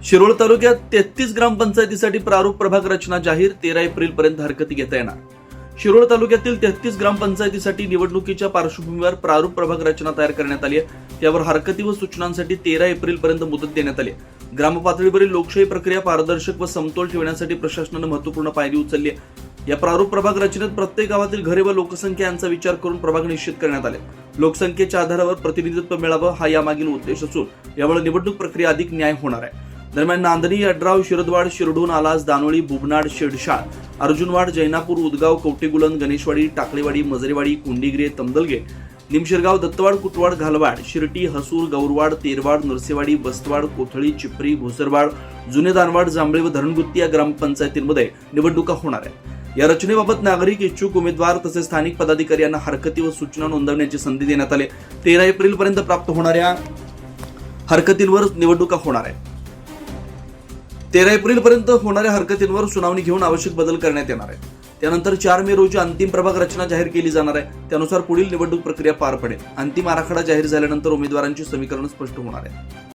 शिरोळ तालुक्यात 33 ग्रामपंचायतीसाठी प्रारूप प्रभाग रचना जाहीर, 13 एप्रिल पर्यंत हरकती घेता येणार. शिरोळ तालुक्यातील 33 ग्रामपंचायतीसाठी निवडणुकीच्या पार्श्वभूमीवर प्रारूप प्रभाग रचना तयार करण्यात आली आहे. त्यावर हरकती व सूचनांसाठी 13 एप्रिल पर्यंत मुदत देण्यात आली आहे. ग्रामपातळीवरील लोकशाही प्रक्रिया पारदर्शक व समतोल ठेवण्यासाठी प्रशासनाने महत्त्वपूर्ण पायरी उचलली आहे. या प्रारूप प्रभाग रचनेत प्रत्येक गावातील घरे व लोकसंख्या यांचा विचार करून प्रभाग निश्चित करण्यात आले. लोकसंख्येच्या आधारावर प्रतिनिधित्व मिळावं हा यामागील उद्देश असून यामुळे निवडणूक प्रक्रिया अधिक न्याय होणार आहे. दरम्यान नांदणी, अड्राव, शिरदवाड, शिरडून, आलास, दानोळी, बुबनाड, शेडशाळ, अर्जुनवाड, जैनापूर, उदगाव, कवटेगुलन, गणेशवाडी, टाकळीवाडी, मजरेवाडी, कुंडीगिरे, तमदलगे, निमशिरगाव, दत्तवाड, कुटवाड, घालवाड, शिरटी, हसूर, गौरवाड, तेरवाड, नरसेवाडी, बस्तवाड, कोथळी, चिपरी, भोसरवाड, जुने दानवाड, जांभळे व धरणगुत्ती या ग्रामपंचायतींमध्ये निवडणुका होणार आहेत. या रचनेबाबत नागरिक, इच्छुक उमेदवार तसेच स्थानिक पदाधिकारी यांना हरकती व सूचना नोंदवण्याची संधी देण्यात आली. 13 एप्रिल पर्यंत प्राप्त होणाऱ्या हरकतींवर निवडणुका होणार आहे. 13 एप्रिल पर्यंत होणाऱ्या हरकतींवर सुनावणी घेऊन आवश्यक बदल करण्यात येणार आहे. त्यानंतर 4 मे रोजी अंतिम प्रभाग रचना जाहीर केली जाणार आहे. त्यानुसार पुढील निवडणूक प्रक्रिया पार पडेल. अंतिम आराखडा जाहीर झाल्यानंतर उमेदवारांची समीकरण स्पष्ट होणार आहे.